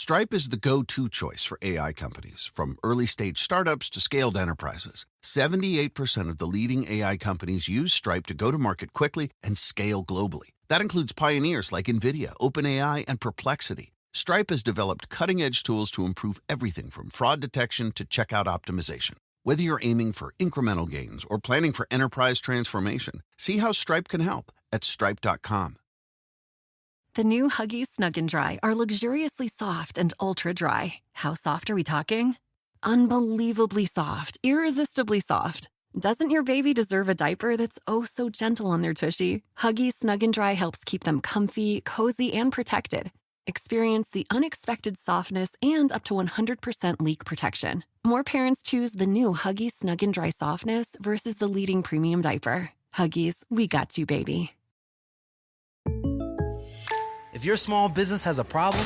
Stripe is the go-to choice for AI companies, from early-stage startups to scaled enterprises. 78% of the leading AI companies use Stripe to go to market quickly and scale globally. That includes pioneers like NVIDIA, OpenAI, and Perplexity. Stripe has developed cutting-edge tools to improve everything from fraud detection to checkout optimization. Whether you're aiming for incremental gains or planning for enterprise transformation, see how Stripe can help at stripe.com. The new Huggies Snug & Dry are luxuriously soft and ultra-dry. How soft are we talking? Unbelievably soft, irresistibly soft. Doesn't your baby deserve a diaper that's oh so gentle on their tushy? Huggies Snug & Dry helps keep them comfy, cozy, and protected. Experience the unexpected softness and up to 100% leak protection. More parents choose the new Huggies Snug & Dry softness versus the leading premium diaper. Huggies, we got you, baby. If your small business has a problem,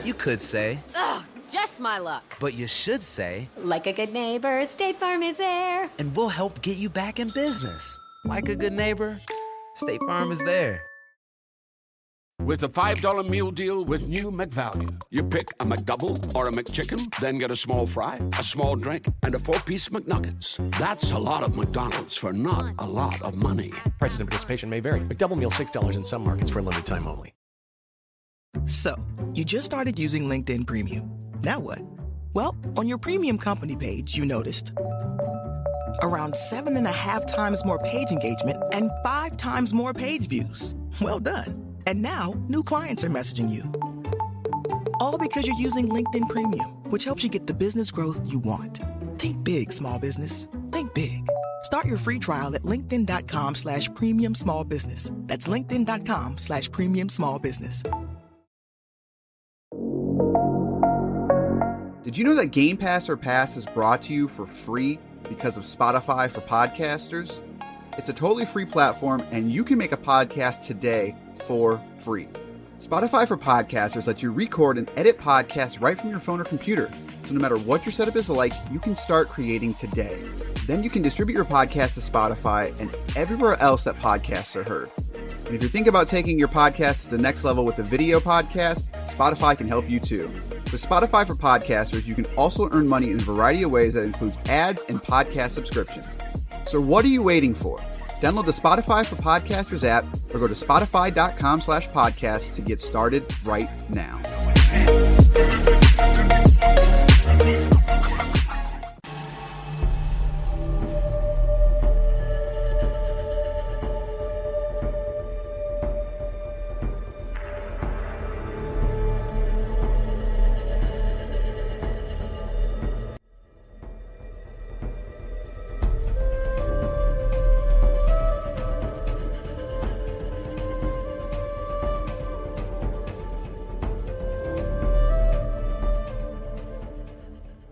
you could say, "Ugh, just my luck." But you should say, like a good neighbor, State Farm is there. And we'll help get you back in business. Like a good neighbor, State Farm is there. With a $5 meal deal with new McValue. You pick a McDouble or a McChicken, then get a small fry, a small drink, and a 4-piece McNuggets. That's a lot of McDonald's for not a lot of money. Prices and participation may vary. McDouble meal $6 in some markets for a limited time only. So, you just started using LinkedIn Premium. Now what? Well, on your premium company page, you noticed around 7.5 times more page engagement and 5 times more page views. Well done. And now, new clients are messaging you. All because you're using LinkedIn Premium, which helps you get the business growth you want. Think big, small business. Think big. Start your free trial at linkedin.com/premium small business. That's linkedin.com/premium small business. Did you know that Game Pass or Pass is brought to you for free because of Spotify for podcasters? It's a totally free platform, and you can make a podcast today for free. Spotify for podcasters lets you record and edit podcasts right from your phone or computer. So no matter what your setup is like, you can start creating today. Then you can distribute your podcast to Spotify and everywhere else that podcasts are heard. And if you're thinking about taking your podcast to the next level with a video podcast, Spotify can help you too. With Spotify for podcasters, you can also earn money in a variety of ways that includes ads and podcast subscriptions. So what are you waiting for? Download the Spotify for Podcasters app or go to spotify.com/podcast to get started right now.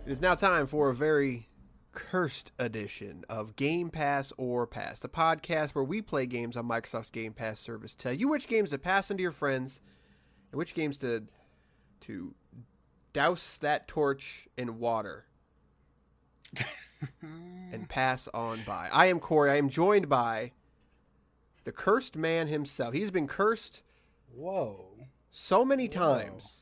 It is now time for a very cursed edition of Game Pass or Pass, the podcast where we play games on Microsoft's Game Pass service, tell you which games to pass on to your friends and which games to douse that torch in water and pass on by. I am Corey. I am joined by the cursed man himself. He's been cursed so many times.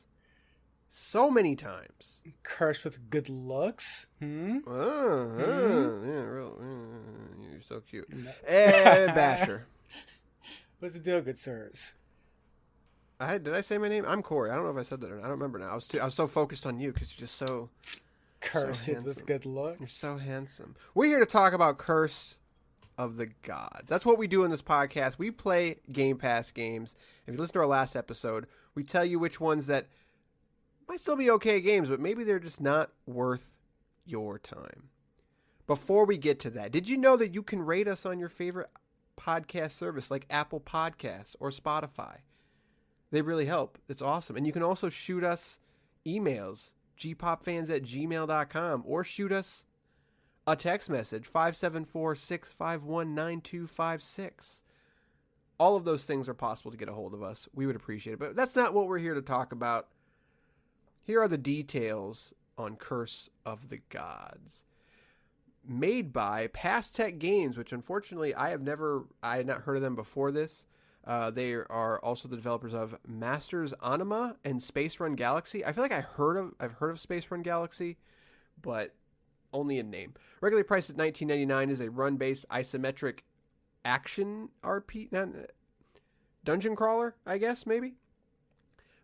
So many times. Cursed with good looks. Yeah, you're so cute. And Basher. What's the deal, good sirs? Did I say my name? I'm Corey. I don't know if I said that or not. I don't remember now. I was so focused on you because you're just so cursed with good looks. You're so handsome. We're here to talk about Curse of the Gods. That's what we do in this podcast. We play Game Pass games. If you listen to our last episode, we tell you which ones that might still be okay games, but maybe they're just not worth your time. Before we get to that, did you know that you can rate us on your favorite podcast service like Apple Podcasts or Spotify? They really help. It's awesome. And you can also shoot us emails, gpopfans@gmail.com, or shoot us a text message, 574-651-9256. All of those things are possible to get a hold of us. We would appreciate it. But that's not what we're here to talk about. Here are the details on Curse of the Gods. Made by Past Tech Games, which unfortunately I had not heard of them before this. They are also the developers of Masters Anima and Space Run Galaxy. I feel like I've heard of Space Run Galaxy, but only in name. Regularly priced at $19.99, is a run-based isometric action RP, dungeon crawler, I guess, maybe.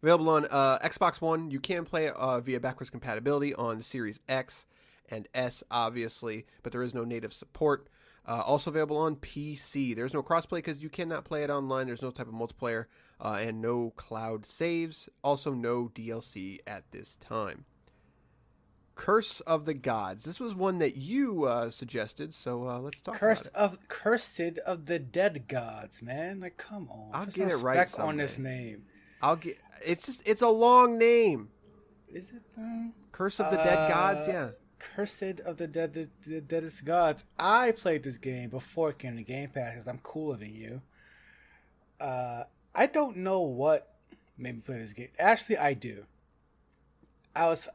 Available on Xbox One. You can play it via backwards compatibility on Series X and S, obviously, but there is no native support. Also available on PC. There's no crossplay because you cannot play it online. There's no type of multiplayer and no cloud saves. Also, no DLC at this time. Curse of the Gods. This was one that you suggested, so let's talk about it. Cursed of the Dead Gods, man. Like, come on. I'll get it right someday. On this name. It's a long name. Is it though? Curse of the Dead Gods, yeah. Cursed of the Deadest Gods. I played this game before it came to Game Pass because I'm cooler than you. I don't know what made me play this game. Actually, I do. I was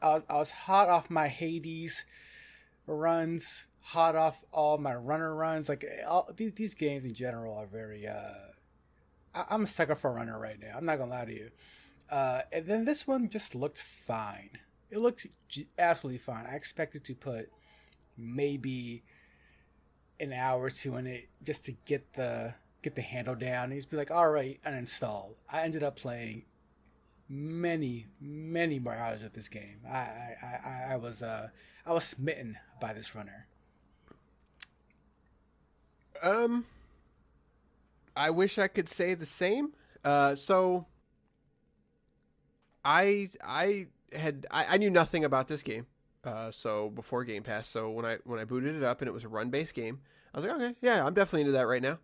hot off my Hades runs, hot off all my runner runs. Like these games in general are very. I'm a sucker for a runner right now. I'm not gonna lie to you. And then this one just looked fine. It looked absolutely fine. I expected to put maybe an hour or two in it just to get the handle down and just be like, all right, uninstall. I ended up playing many more hours of this game. I was smitten by this runner. I wish I could say the same. So I knew nothing about this game. So before Game Pass, so when I booted it up and it was a run-based game, I was like, okay, yeah, I'm definitely into that right now.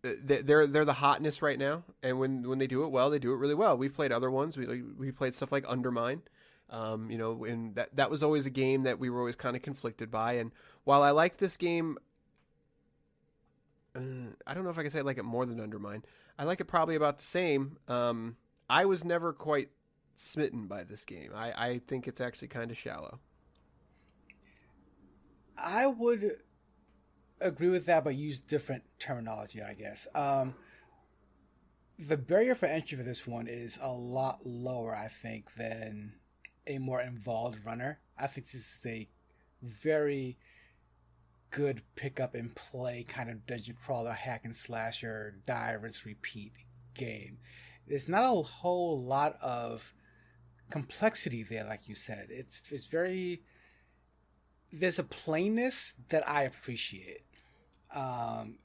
They're the hotness right now, and when they do it well, they do it really well. We've played other ones. We played stuff like Undermine, and that was always a game that we were always kind of conflicted by. And while I like this game, I don't know if I can say I like it more than Undermine. I like it probably about the same. I was never quite smitten by this game. I think it's actually kind of shallow. I would agree with that, but use different terminology, I guess. The barrier for entry for this one is a lot lower, I think, than a more involved runner. I think this is a very good pick up and play kind of dungeon crawler, hack and slasher, die, rinse, repeat game. There's not a whole lot of complexity there, like you said. It's very... There's a plainness that I appreciate. The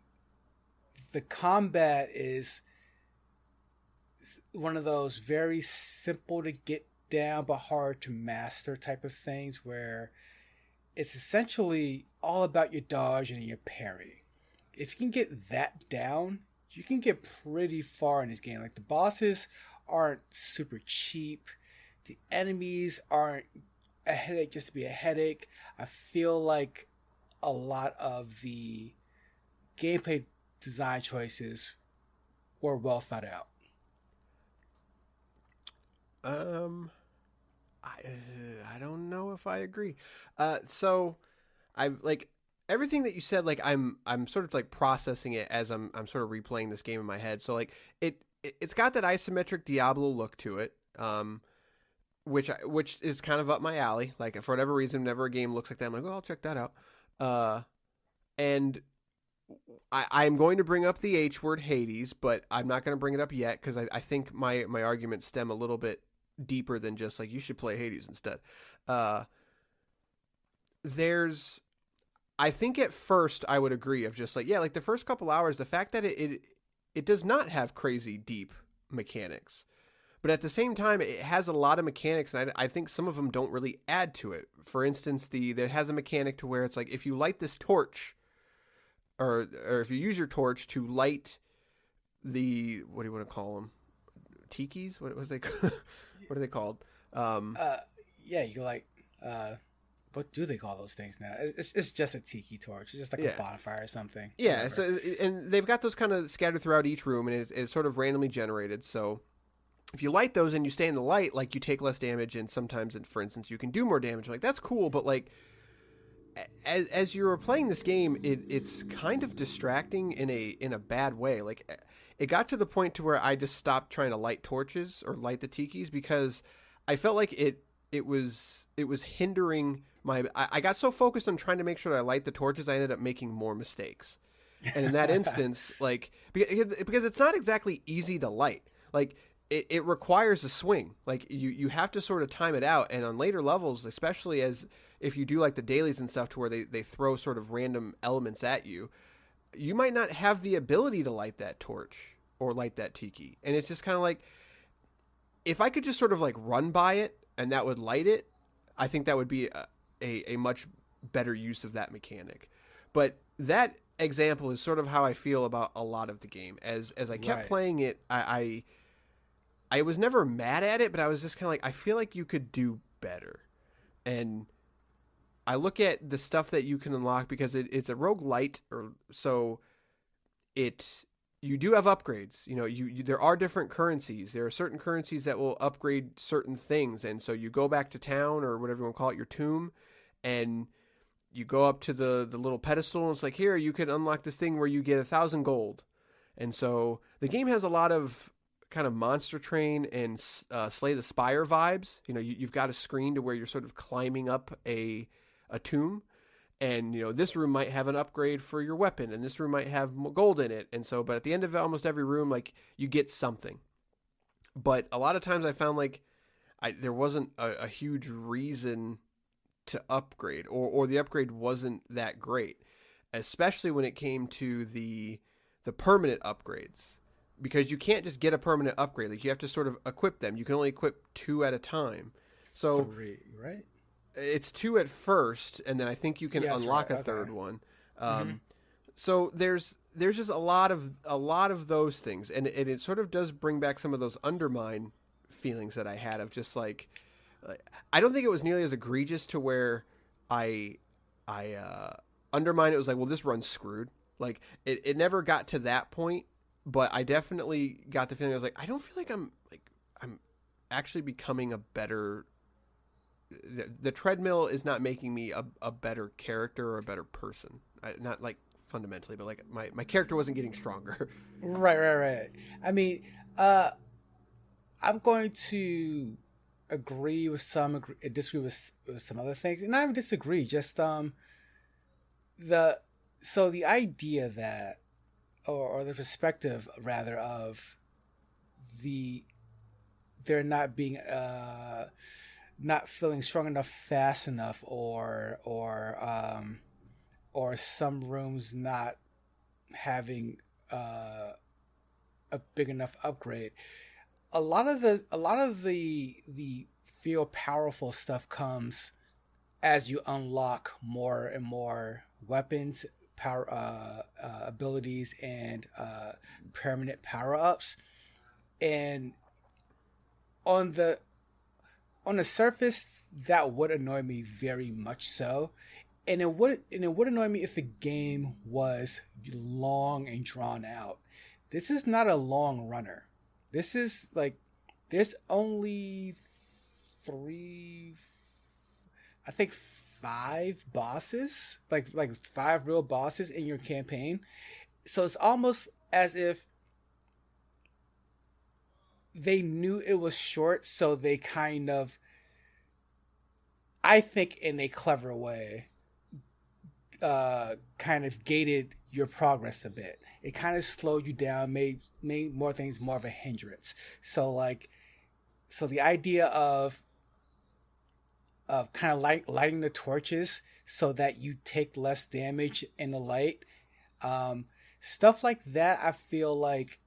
combat is one of those very simple to get down but hard to master type of things where it's essentially all about your dodge and your parry. If you can get that down, you can get pretty far in this game. Like, the bosses aren't super cheap. The enemies aren't a headache just to be a headache. I feel like a lot of the gameplay design choices were well thought out. I don't know if I agree. So I like everything that you said. Like I'm sort of like processing it as I'm sort of replaying this game in my head. So like it's got that isometric Diablo look to it. Which is kind of up my alley. Like, for whatever reason, whenever a game looks like that, I'm like, oh, I'll check that out. And I'm going to bring up the H word, Hades, but I'm not going to bring it up yet because I think my arguments stem a little bit deeper than just like you should play Hades instead. I think at first I would agree of just like, yeah, like the first couple hours, the fact that it does not have crazy deep mechanics. But at the same time, it has a lot of mechanics, and I think some of them don't really add to it. For instance, it has a mechanic to where it's like, if you light this torch, or if you use your torch to light the, what do you want to call them? Tikis? What are they called? Yeah, you like, what do they call those things now? It's just a tiki torch. It's just like a bonfire or something. Yeah, so and they've got those kind of scattered throughout each room, and it's sort of randomly generated, so... If you light those and you stay in the light, like, you take less damage, and sometimes, for instance, you can do more damage. Like, that's cool, but, like, as you were playing this game, it's kind of distracting in a bad way. Like, it got to the point to where I just stopped trying to light torches or light the tikis because I felt like it was hindering my. I got so focused on trying to make sure that I light the torches, I ended up making more mistakes. And in that instance, like, because it's not exactly easy to light. Like, it requires a swing. Like, you have to sort of time it out. And on later levels, especially as if you do like the dailies and stuff to where they throw sort of random elements at you, you might not have the ability to light that torch or light that tiki. And it's just kind of like, if I could just sort of like run by it and that would light it, I think that would be a much better use of that mechanic. But that example is sort of how I feel about a lot of the game. As I kept playing it, I was never mad at it, but I was just kind of like, I feel like you could do better. And I look at the stuff that you can unlock because it's a roguelite, so you do have upgrades. You know, there are different currencies. There are certain currencies that will upgrade certain things, and so you go back to town or whatever you want to call it, your tomb, and you go up to the little pedestal, and it's like, here, you can unlock this thing where you get 1,000 gold. And so the game has a lot of kind of Monster Train and Slay the Spire vibes. You know, you've got a screen to where you're sort of climbing up a tomb, and you know, this room might have an upgrade for your weapon, and this room might have gold in it. And so, but at the end of almost every room, like, you get something. But a lot of times I found like there wasn't a huge reason to upgrade, or the upgrade wasn't that great, especially when it came to the permanent upgrades, because you can't just get a permanent upgrade. Like, you have to sort of equip them. You can only equip 2 at a time. So 3, right? It's 2 at first, and then I think you can unlock a third one. So there's just a lot of those things, and it sort of does bring back some of those Undermine feelings that I had of just like, I don't think it was nearly as egregious to where I Undermine, it was like, well, this run's screwed. Like, it never got to that point, but I definitely got the feeling, I was like, I don't feel like I'm actually becoming a better. The treadmill is not making me a better character or a better person. Not like fundamentally, but like my character wasn't getting stronger. Right. I mean, I'm going to agree with some, disagree with some other things, and not even disagree. Just the idea that, or the perspective rather, of they're not being not feeling strong enough fast enough, or some rooms not having a big enough upgrade. A lot of the feel powerful stuff comes as you unlock more and more weapons, power abilities, and permanent power-ups. And on the surface, that would annoy me very much so. And it would annoy me if the game was long and drawn out. This is not a long runner. This is like, there's only 5 bosses, like 5 real bosses in your campaign. So it's almost as if they knew it was short, so they kind of, I think in a clever way, kind of gated your progress a bit. It kind of slowed you down, made more things more of a hindrance. So the idea of kind of lighting the torches so that you take less damage in the light, stuff like that, I feel like,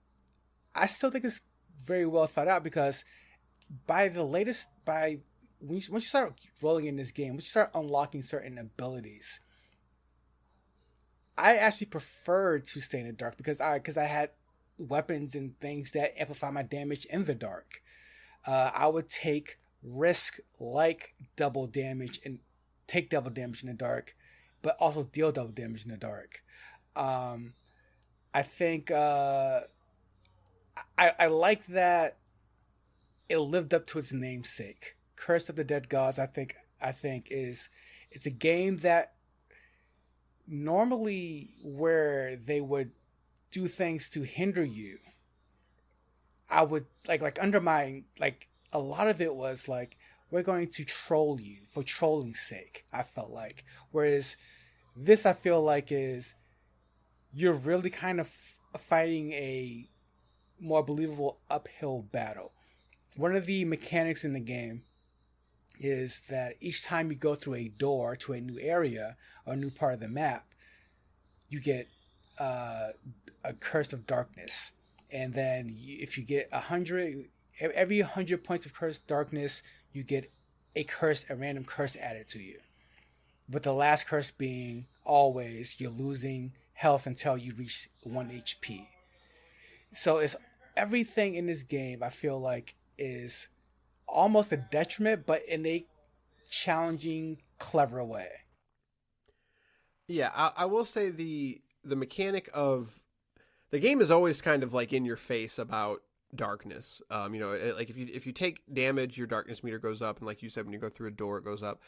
I still think it's very well thought out, because once you start rolling in this game, once you start unlocking certain abilities, I actually preferred to stay in the dark because I had weapons and things that amplify my damage in the dark. I would take risk like double damage and take double damage in the dark, but also deal double damage in the dark. I think I like that it lived up to its namesake. Curse of the Dead Gods, I think it's a game that normally where they would do things to hinder you, I would like undermine, like a lot of it was like, we're going to troll you for trolling's sake, I felt like. Whereas this, I feel like, is you're really kind of fighting a more believable uphill battle. One of the mechanics in the game is that each time you go through a door to a new area or a new part of the map, you get a curse of darkness. And then if you get 100, every 100 points of cursed darkness, you get a random curse added to you. With the last curse being always you're losing health until you reach 1 HP. So it's everything in this game, I feel like, is almost a detriment, but in a challenging, clever way. Yeah, I will say the mechanic of the game is always kind of like in your face about darkness. Like if you take damage, your darkness meter goes up, and like you said, when you go through a door, it goes up.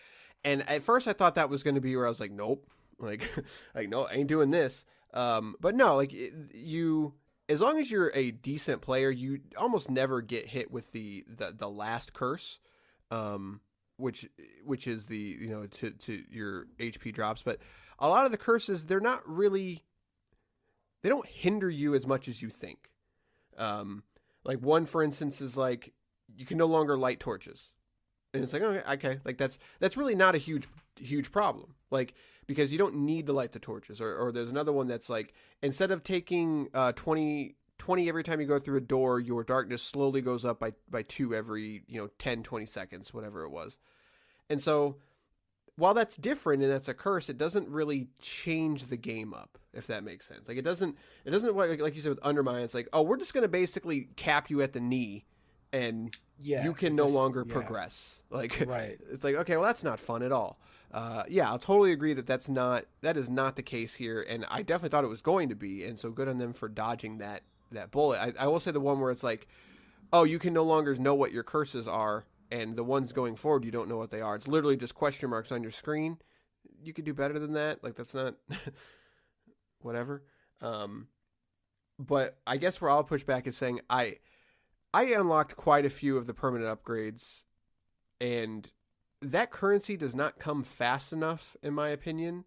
And at first, I thought that was going to be where I was like, nope, like no, I ain't doing this. But no, like you, as long as you're a decent player, you almost never get hit with the last curse, which is the to your HP drops. But a lot of the curses, they don't hinder you as much as you think. Like one, for instance, is like you can no longer light torches, and it's like okay, like that's really not a huge problem. Like, because you don't need to light the torches. Or there's another one that's like, instead of taking 20 every time you go through a door, your darkness slowly goes up by 2 every 10, 20 seconds, whatever it was. And so while that's different and that's a curse, it doesn't really change the game up, if that makes sense. Like it doesn't like you said with Undermine, it's like, oh, we're just going to basically cap you at the knee and you can no longer progress. Like, right. It's like, okay, well, that's not fun at all. I'll totally agree that is not the case here. And I definitely thought it was going to be. And so good on them for dodging that bullet. I will say the one where it's like, oh, you can no longer know what your curses are. And the ones going forward, you don't know what they are. It's literally just question marks on your screen. You could do better than that. Like, that's not whatever. But I guess where I'll push back is saying I unlocked quite a few of the permanent upgrades, and that currency does not come fast enough, in my opinion.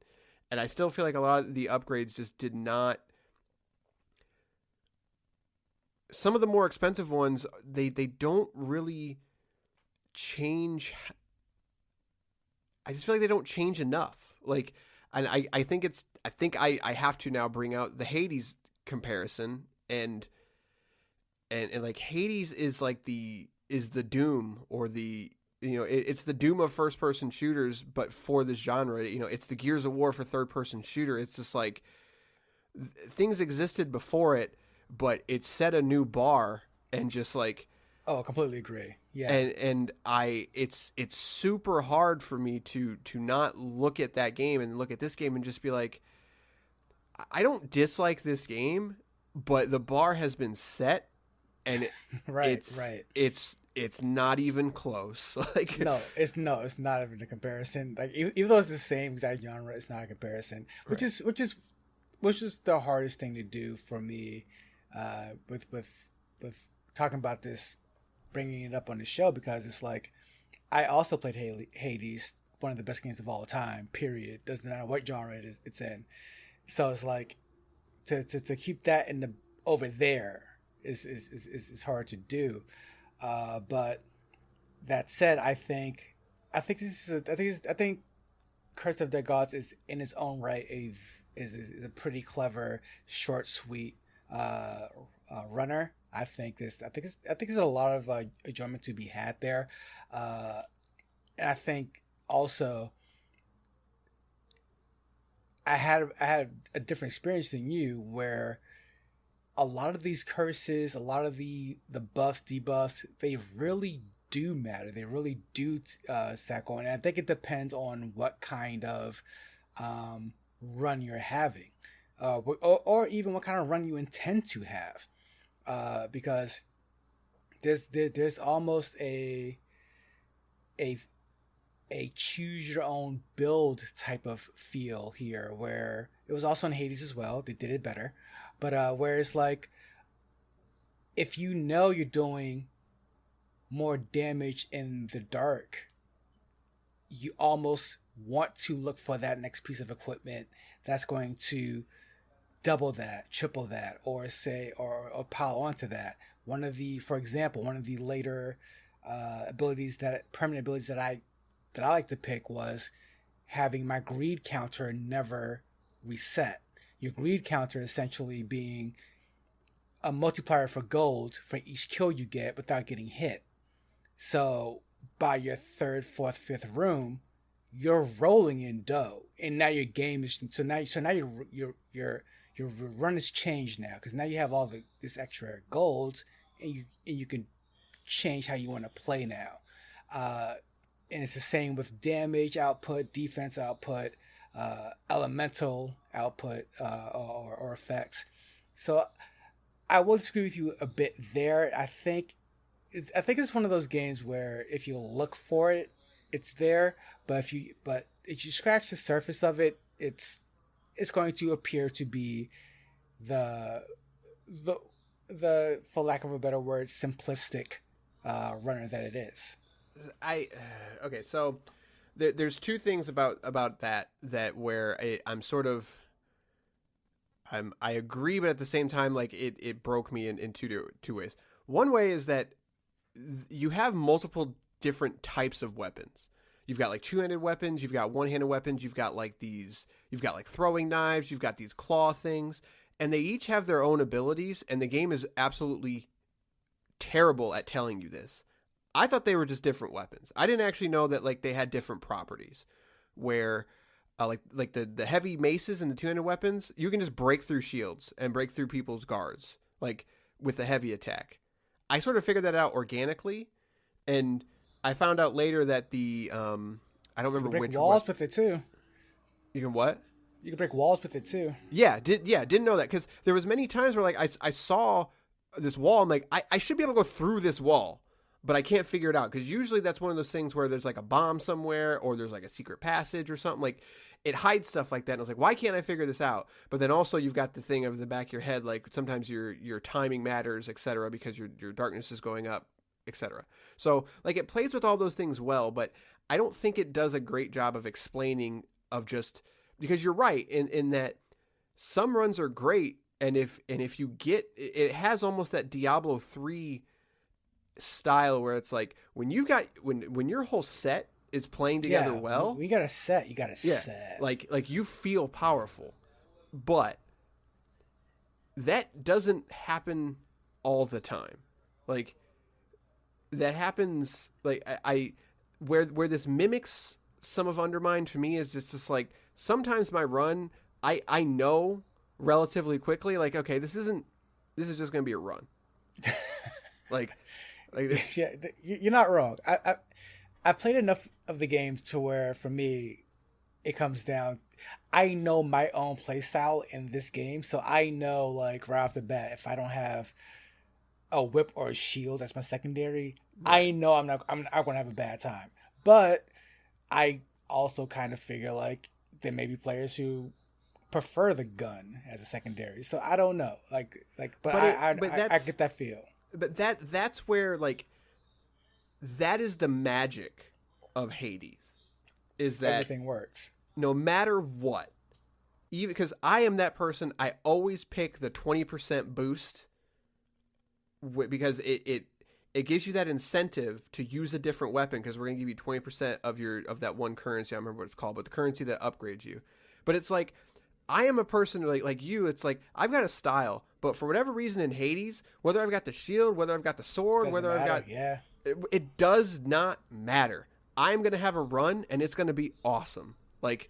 And I still feel like a lot of the upgrades just did not. Some of the more expensive ones, they don't really change. I just feel like they don't change enough. Like, and I think I have to now bring out the Hades comparison, and like Hades is like the Doom, or the it's the Doom of first person shooters, but for this genre. It's the Gears of War for third person shooter. It's just like things existed before it, but it set a new bar, and just like, oh, completely agree. Yeah. And it's super hard for me to not look at that game and look at this game and just be like, I don't dislike this game, but the bar has been set, and it's not even close. Like, it's not even a comparison. Like, even though it's the same exact genre, it's not a comparison. Which is the hardest thing to do for me, with talking about this, bringing it up on the show, because it's like, I also played Hades, one of the best games of all time, period. Doesn't matter what genre it's in. So it's like, to keep that in the over there is hard to do. But that said, I think Curse of the Gods is in its own right is a pretty clever, short, sweet runner. I think there's a lot of enjoyment to be had there, and I think also I had a different experience than you, where a lot of these curses, a lot of the buffs, debuffs, they really do matter. They really do stack on, and I think it depends on what kind of run you're having, or even what kind of run you intend to have. Because there's almost a a choose your own build type of feel here, where it was also in Hades as well. They did it better, but where it's like, if you know you're doing more damage in the dark, you almost want to look for that next piece of equipment that's going to double that, triple that, or say, or pile onto that. For example, one of the later permanent abilities that I like to pick was having my greed counter never reset. Your greed counter essentially being a multiplier for gold for each kill you get without getting hit. So by your third, fourth, fifth room, you're rolling in dough, and now your game is so now your run has changed now, because now you have all this extra gold, and you can change how you want to play now. And it's the same with damage output, defense output, elemental output, or effects. So I will disagree with you a bit there. I think it's one of those games where if you look for it, it's there. But if you scratch the surface of it, it's going to appear to be the for lack of a better word, simplistic runner that it is. Okay, so there's two things about that where I'm sort of I agree, but at the same time, like it broke me in two ways. One way is that you have multiple different types of weapons. You've got like two-handed weapons, you've got one-handed weapons, you've got like throwing knives, you've got these claw things, and they each have their own abilities, and the game is absolutely terrible at telling you this. I thought they were just different weapons. I didn't actually know that like they had different properties, where like the heavy maces and the two-handed weapons, you can just break through shields and break through people's guards, like with the heavy attack. I sort of figured that out organically, and I found out later that the I don't remember break which walls with it too. You can what? You can break walls with it too. Didn't know that, because there was many times where like I saw this wall, I'm like I should be able to go through this wall, but I can't figure it out, because usually that's one of those things where there's like a bomb somewhere, or there's like a secret passage or something, like it hides stuff like that. And I was like, why can't I figure this out? But then also you've got the thing of the back of your head, like sometimes your timing matters, etc., because your darkness is going up, etc. So like it plays with all those things well, but I don't think it does a great job of explaining, of just, because you're right in that some runs are great, and if you get, it has almost that Diablo 3 style where it's like when your whole set is playing together well. We got a set. You got a set. Like you feel powerful, but that doesn't happen all the time. Like that happens like where this mimics some of Undermine to me is just like sometimes my run I know relatively quickly, like, okay, this is just going to be a run. like yeah, you're not wrong. I played enough of the games to where, for me, it comes down, I know my own play style in this game, so I know, like, right off the bat, if I don't have a whip or a shield as my secondary, I know I'm going to have a bad time. But I also kind of figure, like, there may be players who prefer the gun as a secondary, so I don't know. But I get that feel. But that's where, like, that is the magic of Hades, is that everything works no matter what. Even because I am that person, I always pick the 20% boost because it gives you that incentive to use a different weapon, because we're going to give you 20% of that one currency. I don't remember what it's called, but the currency that upgrades you. But it's like, I am a person like you. It's like I've got a style, but for whatever reason in Hades, whether I've got the shield, whether I've got the sword, it does not matter. I'm going to have a run, and it's going to be awesome. Like,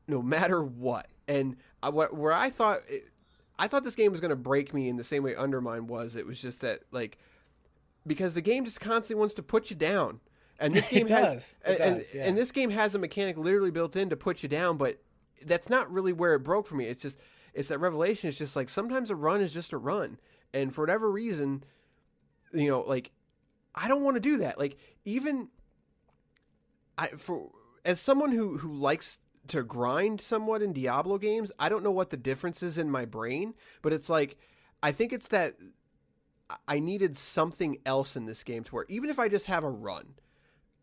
no matter what. And where I thought this game was going to break me in the same way Undermine was. It was just that, like, because the game just constantly wants to put you down, and this game and this game has a mechanic literally built in to put you down, but that's not really where it broke for me. It's that revelation. It's just like sometimes a run is just a run, and for whatever reason, like, I don't want to do that. Like, even as someone who likes to grind somewhat in Diablo games, I don't know what the difference is in my brain, but it's like, I think it's that I needed something else in this game to where even if I just have a run,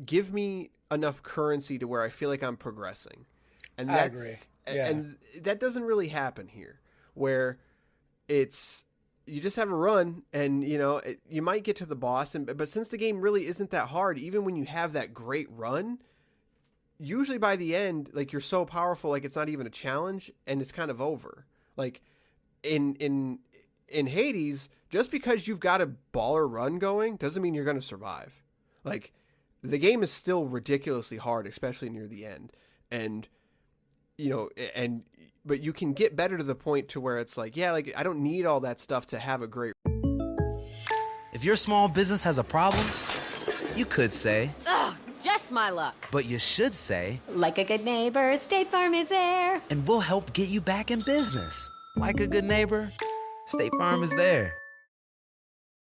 give me enough currency to where I feel like I'm progressing. And I agree. Yeah. And that doesn't really happen here, where it's, you just have a run and, you know, you might get to the boss, but since the game really isn't that hard, even when you have that great run, usually by the end, like, you're so powerful, like, it's not even a challenge and it's kind of over. Like in Hades, just because you've got a baller run going doesn't mean you're going to survive. Like, the game is still ridiculously hard, especially near the end. And, you know, but you can get better to the point to where it's like, yeah, like, I don't need all that stuff to have a great. If your small business has a problem, you could say, Ugh, just my luck. but you should say, Like a good neighbor, State Farm is there. and we'll help get you back in business. Like a good neighbor, State Farm is there.